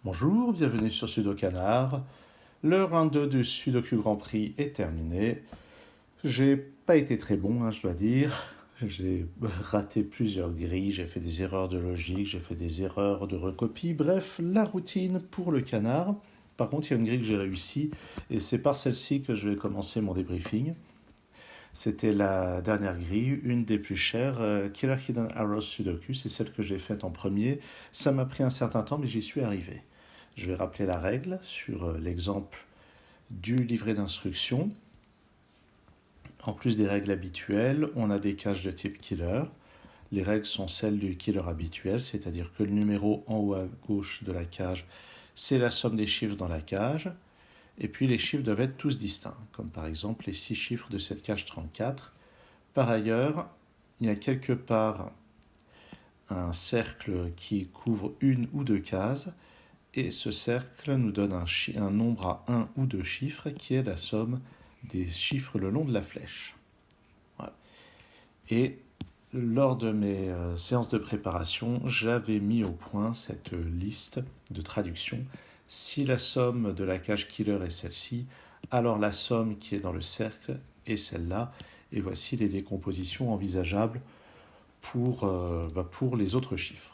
Bonjour, bienvenue sur Sudokanar. Le round 2 du Sudoku Grand Prix est terminé. J'ai pas été très bon, je dois dire. J'ai raté plusieurs grilles, j'ai fait des erreurs de logique, j'ai fait des erreurs de recopie. Bref, la routine pour le canard. Par contre, il y a une grille que j'ai réussi et c'est par celle-ci que je vais commencer mon débriefing. C'était la dernière grille, une des plus chères, Killer Hidden Arrows Sudoku. C'est celle que j'ai faite en premier. Ça m'a pris un certain temps, mais j'y suis arrivé. Je vais rappeler la règle sur l'exemple du livret d'instruction. En plus des règles habituelles, on a des cages de type killer. Les règles sont celles du killer habituel, c'est-à-dire que le numéro en haut à gauche de la cage, c'est la somme des chiffres dans la cage. Et puis les chiffres doivent être tous distincts, comme par exemple les 6 chiffres de cette cage 34. Par ailleurs, il y a quelque part un cercle qui couvre une ou deux cases, et ce cercle nous donne un nombre à un ou deux chiffres qui est la somme des chiffres le long de la flèche. Voilà. Et lors de mes séances de préparation, j'avais mis au point cette liste de traduction. Si la somme de la cage killer est celle-ci, alors la somme qui est dans le cercle est celle-là. Et voici les décompositions envisageables pour les autres chiffres.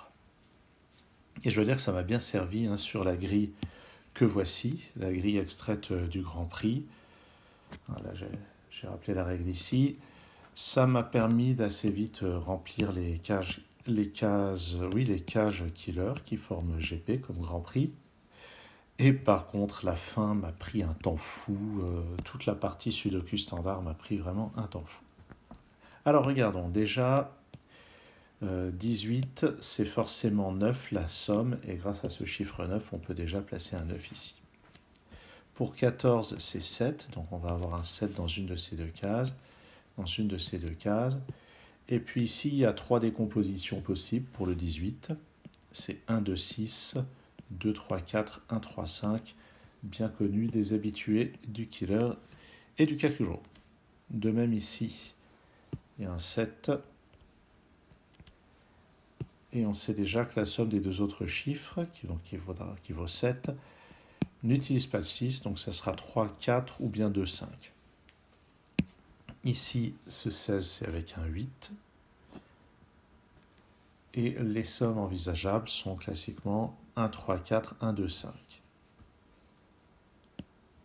Et je veux dire que ça m'a bien servi sur la grille que voici, la grille extraite du Grand Prix. Voilà, j'ai rappelé la règle ici. Ça m'a permis d'assez vite remplir les cages killer qui forment GP comme Grand Prix. Et par contre, la fin m'a pris un temps fou. Toute la partie Sudoku standard m'a pris vraiment un temps fou. Alors regardons, déjà, 18, c'est forcément 9 la somme, et grâce à ce chiffre 9, on peut déjà placer un 9 ici. Pour 14, c'est 7, donc on va avoir un 7 dans une de ces deux cases, Et puis ici, il y a trois décompositions possibles pour le 18. C'est 1, 2, 6, 2, 3, 4, 1, 3, 5, bien connu des habitués du killer et du calcul. De même ici, il y a un 7. Et on sait déjà que la somme des deux autres chiffres, qui vaut 7, n'utilise pas le 6, donc ça sera 3, 4 ou bien 2, 5. Ici, ce 16, c'est avec un 8. Et les sommes envisageables sont classiquement 1, 3, 4, 1, 2, 5.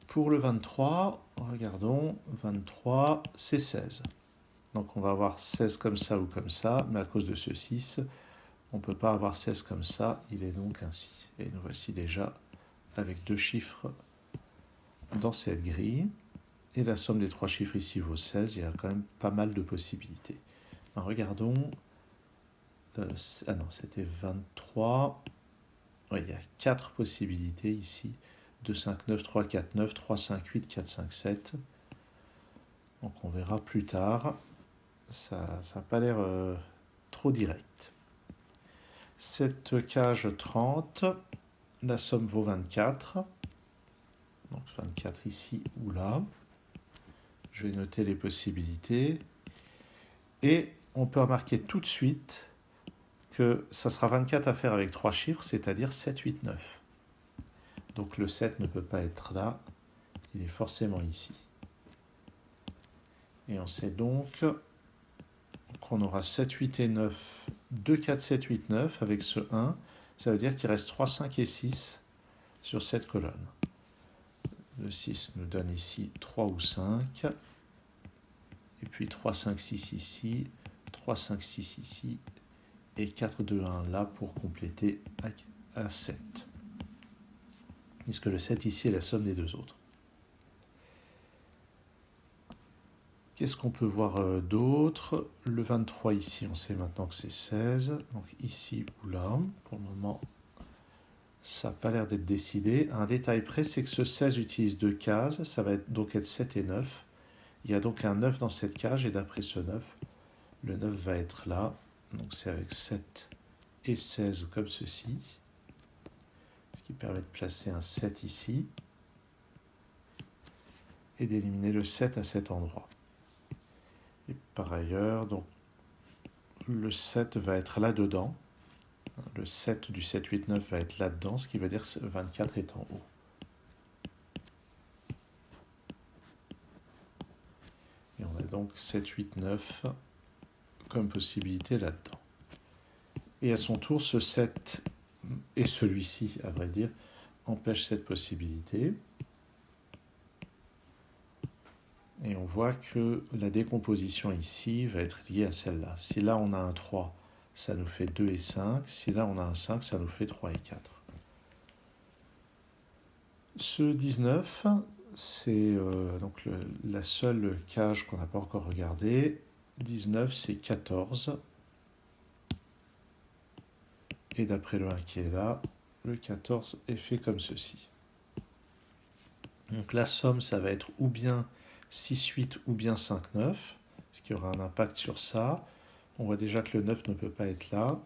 Pour le 23, regardons, 23, c'est 16. Donc on va avoir 16 comme ça ou comme ça, mais à cause de ce 6, on ne peut pas avoir 16 comme ça, il est donc ainsi. Et nous voici déjà avec deux chiffres dans cette grille. Et la somme des trois chiffres ici vaut 16, il y a quand même pas mal de possibilités. Alors regardons. Non, c'était 23. Oui, il y a 4 possibilités ici. 2, 5, 9, 3, 4, 9, 3, 5, 8, 4, 5, 7. Donc on verra plus tard. Ça n'a pas l'air trop direct. Cette cage 30, la somme vaut 24. Donc 24 ici ou là. Je vais noter les possibilités. Et on peut remarquer tout de suite que ça sera 24 à faire avec 3 chiffres, c'est-à-dire 7, 8, 9. Donc le 7 ne peut pas être là, il est forcément ici. Et on sait donc qu'on aura 7, 8 et 9, 2, 4, 7, 8, 9 avec ce 1. Ça veut dire qu'il reste 3, 5 et 6 sur cette colonne. Le 6 nous donne ici 3 ou 5. Et puis 3, 5, 6 ici, 3, 5, 6 ici, et 4, 2, 1 là pour compléter à 7. Puisque le 7 ici est la somme des deux autres. Qu'est-ce qu'on peut voir d'autre? Le 23 ici, on sait maintenant que c'est 16. Donc ici ou là, pour le moment, ça n'a pas l'air d'être décidé. Un détail près, c'est que ce 16 utilise deux cases. Ça va donc être 7 et 9. Il y a donc un 9 dans cette cage, et d'après ce 9, le 9 va être là. Donc c'est avec 7 et 16 comme ceci. Ce qui permet de placer un 7 ici. Et d'éliminer le 7 à cet endroit. Et par ailleurs, donc, le 7 va être là-dedans. Le 7 du 7, 8, 9 va être là-dedans, ce qui veut dire que 24 est en haut. Et on a donc 7, 8, 9 comme possibilité là-dedans. Et à son tour, ce 7 et celui-ci, à vrai dire, empêchent cette possibilité. Et on voit que la décomposition ici va être liée à celle-là. Si là on a un 3, ça nous fait 2 et 5. Si là on a un 5, ça nous fait 3 et 4. Ce 19, c'est donc la seule cage qu'on n'a pas encore regardée. 19, c'est 14. Et d'après le 1 qui est là, le 14 est fait comme ceci. Donc la somme, ça va être ou bien 6-8 ou bien 5-9, ce qui aura un impact sur ça. On voit déjà que le 9 ne peut pas être là.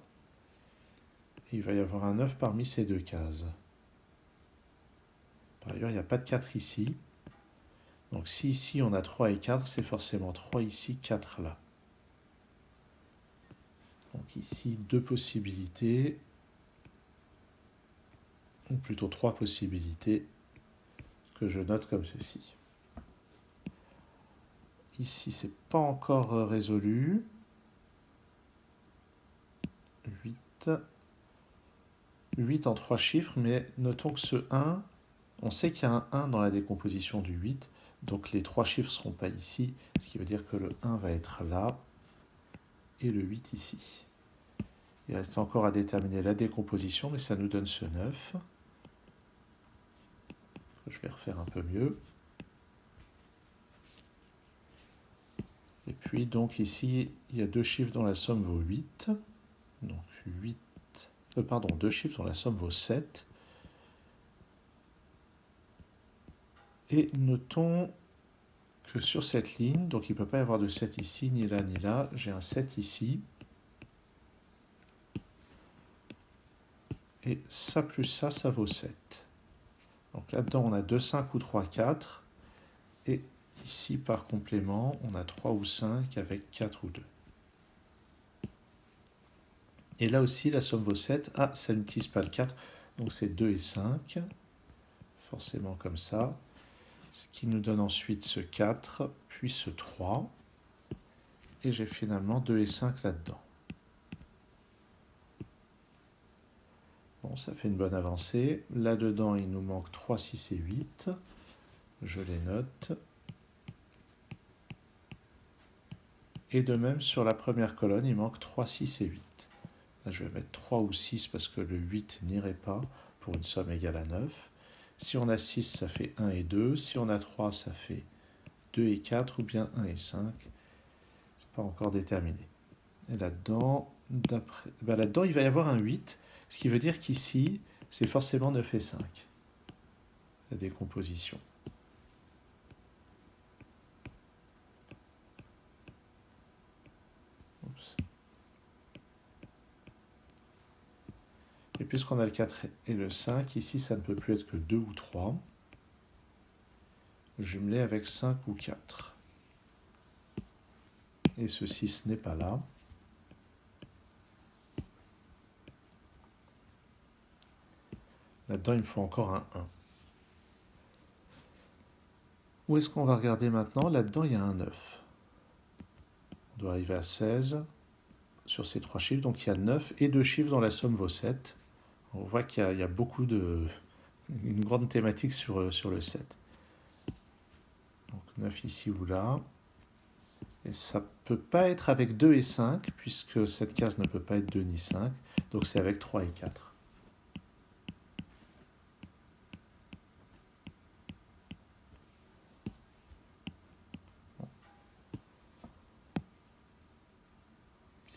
Il va y avoir un 9 parmi ces deux cases. Par ailleurs, il n'y a pas de 4 ici. Donc si ici on a 3 et 4, c'est forcément 3 ici, 4 là. Donc ici, deux possibilités, ou plutôt trois possibilités, que je note comme ceci. Ici, c'est pas encore résolu. 8 en 3 chiffres, mais notons que ce 1, on sait qu'il y a un 1 dans la décomposition du 8, donc les 3 chiffres ne seront pas ici, ce qui veut dire que le 1 va être là, et le 8 ici. Il reste encore à déterminer la décomposition, mais ça nous donne ce 9. Je vais refaire un peu mieux. Et puis donc ici, il y a deux chiffres dont la somme vaut 8. Donc 8, deux chiffres dont la somme vaut 7. Et notons que sur cette ligne, donc il ne peut pas y avoir de 7 ici, ni là, ni là, j'ai un 7 ici. Et ça plus ça vaut 7. Donc là-dedans, on a 2, 5 ou 3, 4. Et ici, par complément, on a 3 ou 5 avec 4 ou 2. Et là aussi, la somme vaut 7. Ah, ça n'utilise pas le 4, donc c'est 2 et 5. Forcément comme ça. Ce qui nous donne ensuite ce 4, puis ce 3. Et j'ai finalement 2 et 5 là-dedans. Bon, ça fait une bonne avancée. Là-dedans, il nous manque 3, 6 et 8. Je les note. Et de même, sur la première colonne, il manque 3, 6 et 8. Là, je vais mettre 3 ou 6 parce que le 8 n'irait pas pour une somme égale à 9. Si on a 6, ça fait 1 et 2. Si on a 3, ça fait 2 et 4 ou bien 1 et 5. C'est pas encore déterminé. Et là-dedans, là-dedans, il va y avoir un 8, ce qui veut dire qu'ici, c'est forcément 9 et 5, la décomposition. Oups. Et puisqu'on a le 4 et le 5, ici, ça ne peut plus être que 2 ou 3. Jumelé avec 5 ou 4. Et ce 6 n'est pas là. Là-dedans, il me faut encore un 1. Où est-ce qu'on va regarder maintenant? Là-dedans, il y a un 9. On doit arriver à 16 sur ces trois chiffres. Donc, il y a 9 et deux chiffres dont la somme vaut 7. On voit qu'il y a beaucoup de... une grande thématique sur le 7. Donc, 9 ici ou là. Et ça ne peut pas être avec 2 et 5, puisque cette case ne peut pas être 2 ni 5. Donc, c'est avec 3 et 4.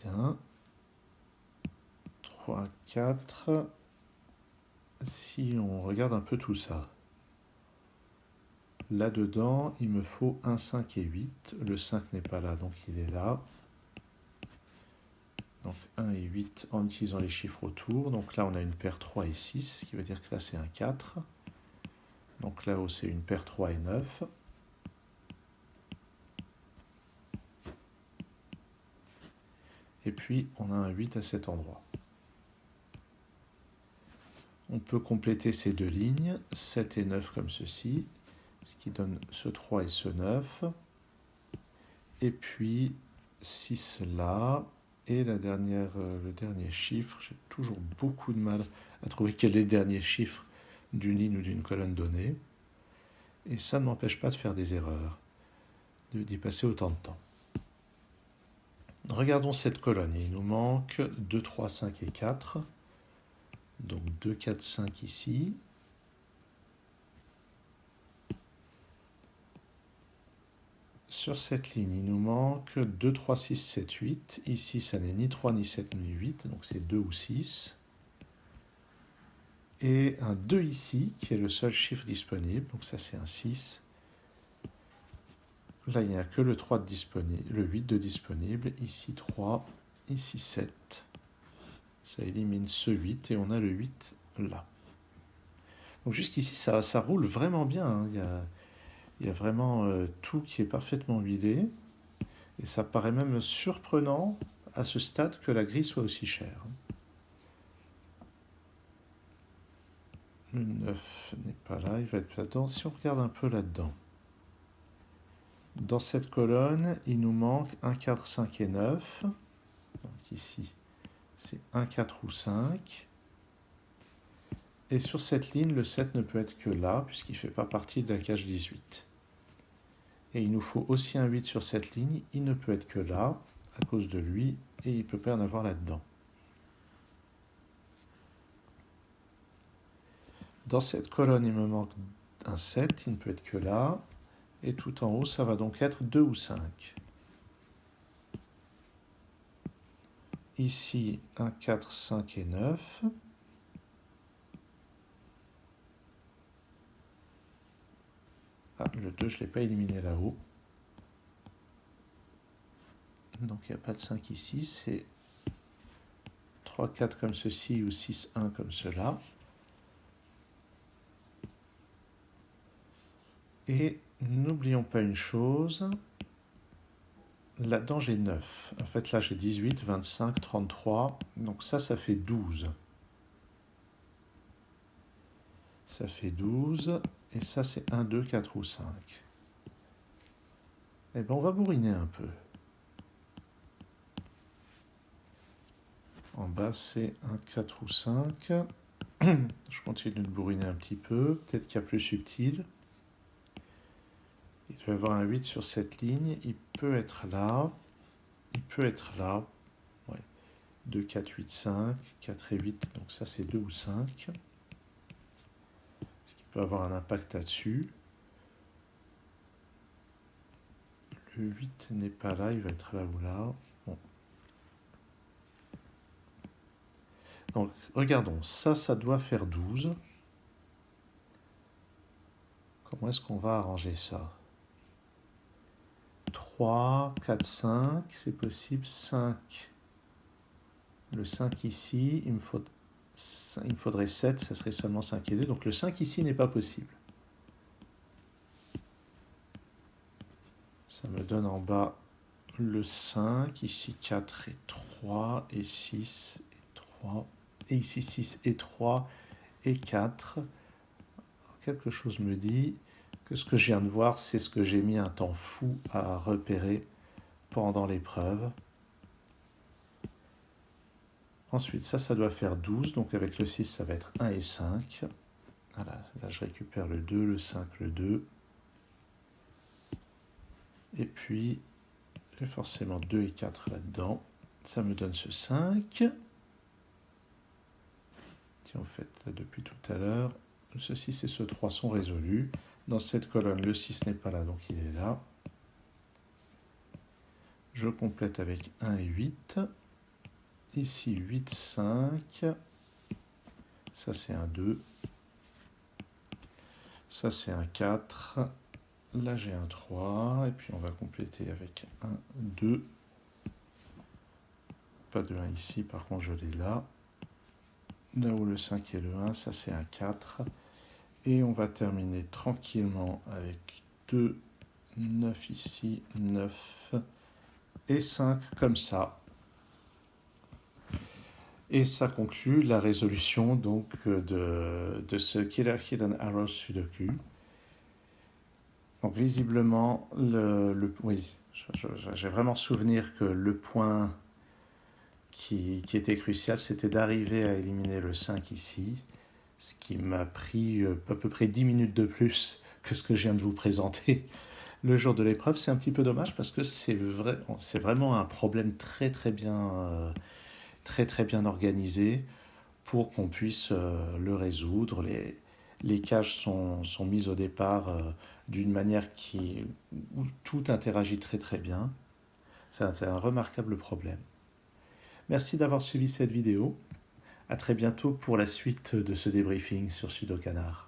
Bien. 3, 4. Si on regarde un peu tout ça, là-dedans, il me faut un 5 et 8. Le 5 n'est pas là, donc il est là. Donc 1 et 8 en utilisant les chiffres autour. Donc là, on a une paire 3 et 6, ce qui veut dire que là, c'est un 4. Donc là-haut, c'est une paire 3 et 9. Et puis, on a un 8 à cet endroit. On peut compléter ces deux lignes, 7 et 9 comme ceci, ce qui donne ce 3 et ce 9. Et puis 6 là. Et le dernier chiffre, j'ai toujours beaucoup de mal à trouver quel est le dernier chiffre d'une ligne ou d'une colonne donnée. Et ça ne m'empêche pas de faire des erreurs, d'y passer autant de temps. Regardons cette colonne. Il nous manque 2, 3, 5 et 4. Donc 2, 4, 5 ici. Sur cette ligne, il nous manque 2, 3, 6, 7, 8. Ici, ça n'est ni 3, ni 7, ni 8. Donc c'est 2 ou 6. Et un 2 ici, qui est le seul chiffre disponible. Donc ça, c'est un 6. Là, il n'y a que le 3 de disponible, le 8 de disponible. Ici 3, ici 7. Ça élimine ce 8 et on a le 8 là. Donc jusqu'ici, ça roule vraiment bien, hein. Il y a vraiment tout qui est parfaitement huilé. Et ça paraît même surprenant à ce stade que la grille soit aussi chère. Le 9 n'est pas là, il va être là-dedans. Si on regarde un peu là-dedans, dans cette colonne, il nous manque 1, 4, 5 et 9. Donc ici, c'est 1, 4 ou 5. Et sur cette ligne, le 7 ne peut être que là, puisqu'il ne fait pas partie de la cage 18. Et il nous faut aussi un 8 sur cette ligne. Il ne peut être que là, à cause de lui, et il ne peut pas en avoir là-dedans. Dans cette colonne, il me manque un 7, il ne peut être que là. Et tout en haut, ça va donc être 2 ou 5. Ici, 1, 4, 5 et 9. Ah, le 2, je ne l'ai pas éliminé là-haut. Donc il n'y a pas de 5 ici, c'est 3, 4 comme ceci ou 6, 1 comme cela. Et n'oublions pas une chose, là-dedans j'ai 9. En fait là j'ai 18, 25, 33, donc ça fait 12. Ça fait 12, et ça c'est 1, 2, 4 ou 5. Eh bien on va bourriner un peu. En bas c'est 1, 4 ou 5. Je continue de bourriner un petit peu, peut-être qu'il y a plus subtil. Il doit y avoir un 8 sur cette ligne, il peut être là, il peut être là. Ouais. 2, 4, 8, 5, 4 et 8, donc ça c'est 2 ou 5. Ce qui peut avoir un impact là-dessus. Le 8 n'est pas là, il va être là ou là. Bon. Donc regardons, ça doit faire 12. Comment est-ce qu'on va arranger ça? 3, 4, 5, c'est possible, 5. Le 5 ici, il me faudrait 7, ça serait seulement 5 et 2, donc le 5 ici n'est pas possible. Ça me donne en bas le 5, ici 4 et 3, et 6 et 3, et ici 6 et 3, et 4. Quelque chose me dit que ce que je viens de voir, c'est ce que j'ai mis un temps fou à repérer pendant l'épreuve. Ensuite, ça doit faire 12, donc avec le 6, ça va être 1 et 5. Voilà, là je récupère le 2, le 5, le 2. Et puis, j'ai forcément 2 et 4 là-dedans. Ça me donne ce 5. Tiens, en fait, là, depuis tout à l'heure, ce 6 et ce 3 sont résolus. Dans cette colonne, le 6 n'est pas là, donc il est là. Je complète avec 1 et 8. Ici, 8, 5. Ça, c'est un 2. Ça, c'est un 4. Là, j'ai un 3. Et puis, on va compléter avec 1, 2. Pas de 1 ici, par contre, je l'ai là. Là où le 5 et le 1, ça, c'est un 4. Et on va terminer tranquillement avec 2, 9 ici, 9 et 5 comme ça. Et ça conclut la résolution donc de ce Killer Hidden Arrow Sudoku. Donc visiblement, oui, j'ai vraiment souvenir que le point qui était crucial, c'était d'arriver à éliminer le 5 ici, ce qui m'a pris à peu près 10 minutes de plus que ce que je viens de vous présenter le jour de l'épreuve. C'est un petit peu dommage parce que c'est vraiment un problème très très bien organisé pour qu'on puisse le résoudre. Les cages sont mises au départ d'une manière où tout interagit très très bien. C'est un remarquable problème. Merci d'avoir suivi cette vidéo. À très bientôt pour la suite de ce débriefing sur Sudokanar.